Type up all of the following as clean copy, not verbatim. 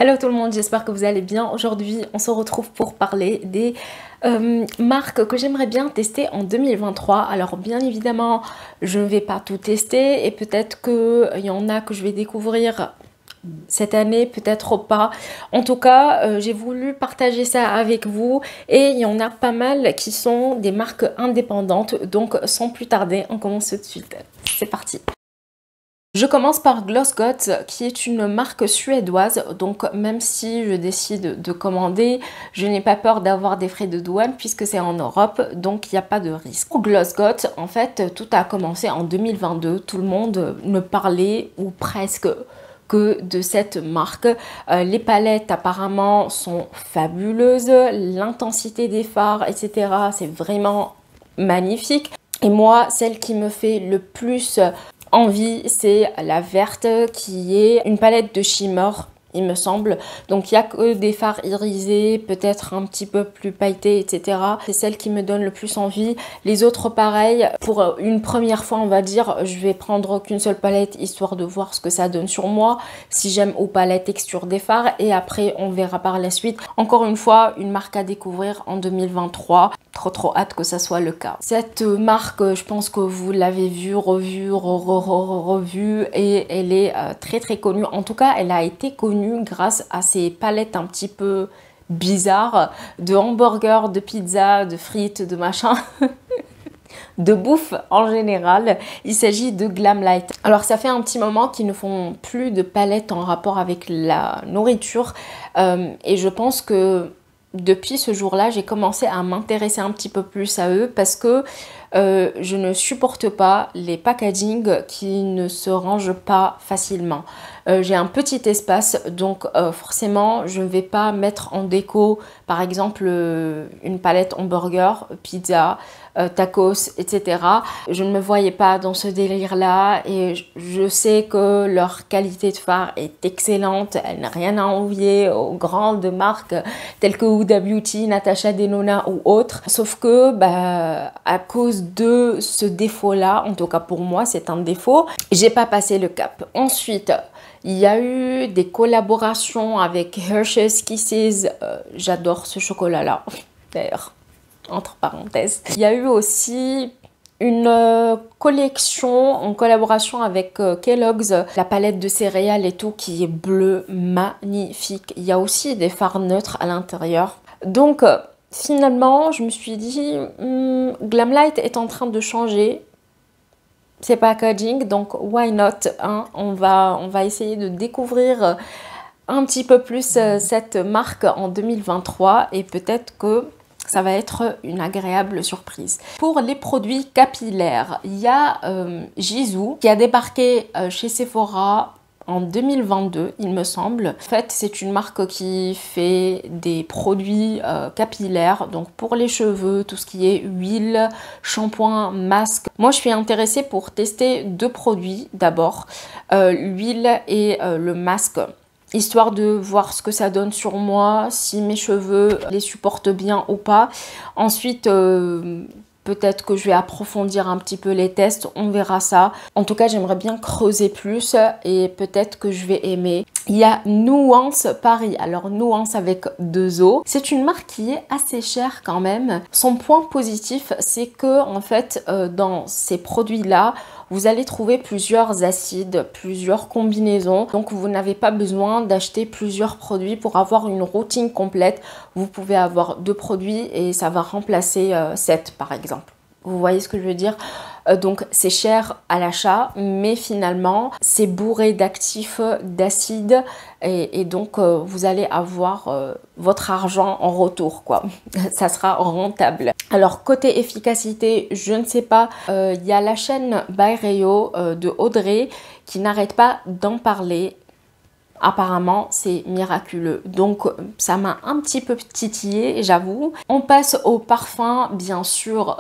Hello tout le monde, j'espère que vous allez bien. Aujourd'hui, on se retrouve pour parler des marques que j'aimerais bien tester en 2023. Alors bien évidemment, je ne vais pas tout tester et peut-être qu'il y en a que je vais découvrir cette année, peut-être pas. En tout cas, j'ai voulu partager ça avec vous et il y en a pas mal qui sont des marques indépendantes. Donc sans plus tarder, on commence tout de suite. C'est parti. Je commence par Glossgot, qui est une marque suédoise, donc même si je décide de commander, je n'ai pas peur d'avoir des frais de douane puisque c'est en Europe, donc il n'y a pas de risque. Pour Glossgot, en fait, tout a commencé en 2022, tout le monde ne parlait ou presque que de cette marque. Les palettes apparemment sont fabuleuses, l'intensité des fards, etc. c'est vraiment magnifique. Et moi, celle qui me fait le plus envie, c'est la verte qui est une palette de shimmer, il me semble. Donc il n'y a que des fards irisés, peut-être un petit peu plus pailletés, etc. C'est celle qui me donne le plus envie. Les autres pareil, pour une première fois on va dire, je vais prendre qu'une seule palette histoire de voir ce que ça donne sur moi, si j'aime ou pas la texture des fards, et après on verra par la suite. Encore une fois, une marque à découvrir en 2023. Trop hâte que ça soit le cas. Cette marque, je pense que vous l'avez vue, revue et elle est très connue. En tout cas, elle a été connue grâce à ces palettes un petit peu bizarres de hamburgers, de pizza, de frites, de machin. De bouffe en général. Il s'agit de Glamlite. Alors ça fait un petit moment qu'ils ne font plus de palettes en rapport avec la nourriture et je pense que depuis ce jour-là, j'ai commencé à m'intéresser un petit peu plus à eux parce que je ne supporte pas les packaging qui ne se rangent pas facilement. J'ai un petit espace, donc forcément, je ne vais pas mettre en déco, par exemple, une palette hamburger, pizza, tacos, etc. Je ne me voyais pas dans ce délire-là et je sais que leur qualité de fard est excellente. Elle n'a rien à envier aux grandes marques telles que Huda Beauty, Natasha Denona ou autres. Sauf que, à cause de ce défaut-là, en tout cas pour moi, c'est un défaut, j'ai pas passé le cap. Ensuite, il y a eu des collaborations avec Hershey's Kisses. J'adore ce chocolat-là, d'ailleurs, entre parenthèses. Il y a eu aussi une collection en collaboration avec Kellogg's, la palette de céréales et tout qui est bleue, magnifique. Il y a aussi des fards neutres à l'intérieur. Donc, finalement, je me suis dit, Glamlite est en train de changer ses packaging, donc why not, hein? On va essayer de découvrir un petit peu plus cette marque en 2023 et peut-être que ça va être une agréable surprise. Pour les produits capillaires, il y a Gisou qui a débarqué chez Sephora en 2022, il me semble. En fait, c'est une marque qui fait des produits capillaires, donc pour les cheveux, tout ce qui est huile, shampoing, masque. Moi, je suis intéressée pour tester deux produits d'abord, l'huile et le masque, histoire de voir ce que ça donne sur moi, si mes cheveux les supportent bien ou pas. Ensuite, peut-être que je vais approfondir un petit peu les tests, on verra ça. En tout cas, j'aimerais bien creuser plus et peut-être que je vais aimer. Il y a Nuance Paris. Alors, Nuance avec deux O. C'est une marque qui est assez chère quand même. Son point positif, c'est que en fait, dans ces produits-là, vous allez trouver plusieurs acides, plusieurs combinaisons. Donc, vous n'avez pas besoin d'acheter plusieurs produits pour avoir une routine complète. Vous pouvez avoir deux produits et ça va remplacer 7 par exemple. Vous voyez ce que je veux dire? Donc c'est cher à l'achat, mais finalement c'est bourré d'actifs, d'acides et donc vous allez avoir votre argent en retour, quoi. Ça sera rentable. Alors côté efficacité, je ne sais pas. Il y a la chaîne By Rayo de Audrey qui n'arrête pas d'en parler. Apparemment, c'est miraculeux. Donc, ça m'a un petit peu titillé, j'avoue. On passe au parfum, bien sûr.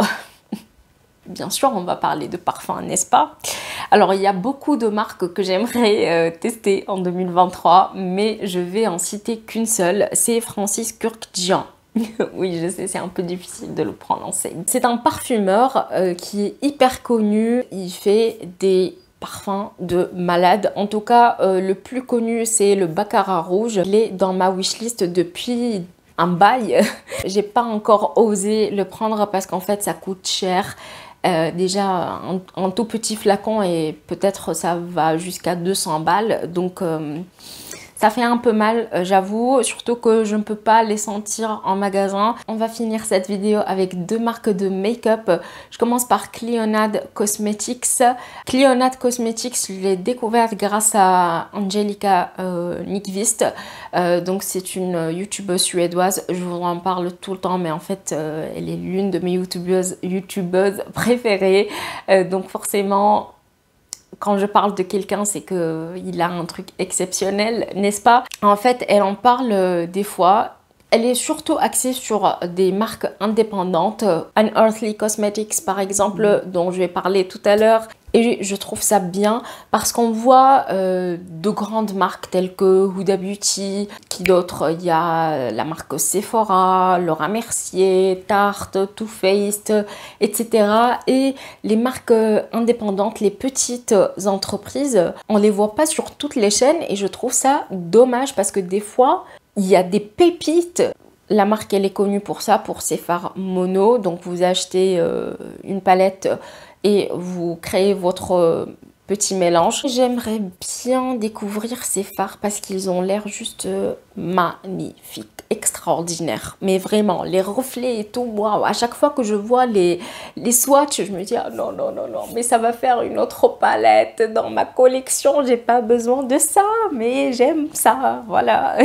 Bien sûr, on va parler de parfum, n'est-ce pas? Alors, il y a beaucoup de marques que j'aimerais tester en 2023, mais je vais en citer qu'une seule. C'est Francis Kurkdjian. Oui, je sais, c'est un peu difficile de le prononcer. C'est un parfumeur qui est hyper connu. Il fait des parfum de malade. En tout cas, le plus connu, c'est le Baccarat rouge. Il est dans ma wishlist depuis un bail. J'ai pas encore osé le prendre parce qu'en fait, ça coûte cher. Déjà, un tout petit flacon et peut-être ça va jusqu'à 200 balles. Donc, ça fait un peu mal, j'avoue, surtout que je ne peux pas les sentir en magasin. On va finir cette vidéo avec deux marques de make-up. Je commence par Clionadh Cosmetics. Clionadh Cosmetics, je l'ai découverte grâce à Angelica Nyqvist. Donc c'est une youtubeuse suédoise. Je vous en parle tout le temps, mais en fait, elle est l'une de mes youtubeuses préférées. Donc forcément, quand je parle de quelqu'un, c'est qu'il a un truc exceptionnel, n'est-ce pas? En fait, elle en parle des fois. Elle est surtout axée sur des marques indépendantes. Unearthly Cosmetics, par exemple, dont je vais parler tout à l'heure. Et je trouve ça bien parce qu'on voit de grandes marques telles que Huda Beauty, qui d'autres, il y a la marque Sephora, Laura Mercier, Tarte, Too Faced, etc. Et les marques indépendantes, les petites entreprises, on les voit pas sur toutes les chaînes et je trouve ça dommage parce que des fois, il y a des pépites. La marque, elle est connue pour ça, pour ses fards mono. Donc, vous achetez une palette et vous créez votre petit mélange. J'aimerais bien découvrir ces fards parce qu'ils ont l'air juste magnifiques, extraordinaires. Mais vraiment, les reflets et tout, waouh, à chaque fois que je vois les swatchs, je me dis ah non, non, non, non, mais ça va faire une autre palette dans ma collection. J'ai pas besoin de ça, mais j'aime ça, voilà.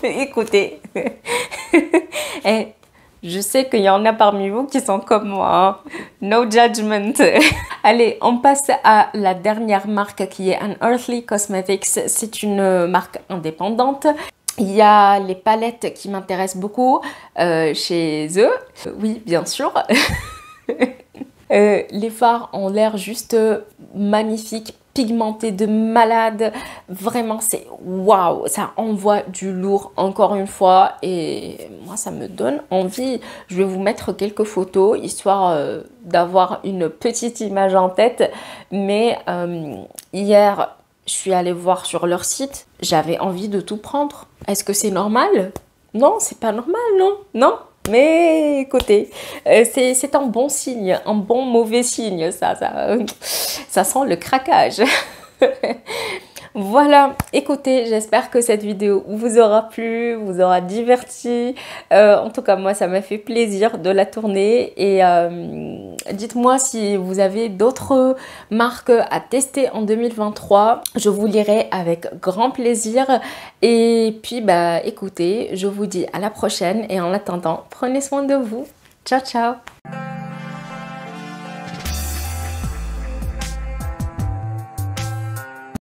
Écoutez, et je sais qu'il y en a parmi vous qui sont comme moi, hein. No judgment. Allez, on passe à la dernière marque qui est Unearthly Cosmetics. C'est une marque indépendante. Il y a les palettes qui m'intéressent beaucoup chez eux. Oui, bien sûr. Les fards ont l'air juste magnifiques, pigmentés de malade. Vraiment, c'est waouh, ça envoie du lourd encore une fois et moi ça me donne envie. Je vais vous mettre quelques photos histoire d'avoir une petite image en tête. Mais hier, je suis allée voir sur leur site, j'avais envie de tout prendre. Est-ce que c'est normal? Non, c'est pas normal, non? Non? Mais écoutez, c'est un bon signe, un bon mauvais signe, ça sent le craquage. Voilà, écoutez, j'espère que cette vidéo vous aura plu, vous aura diverti. En tout cas, moi, ça m'a fait plaisir de la tourner. Et dites-moi si vous avez d'autres marques à tester en 2023. Je vous lirai avec grand plaisir. Et puis, bah, écoutez, je vous dis à la prochaine. Et en attendant, prenez soin de vous. Ciao, ciao!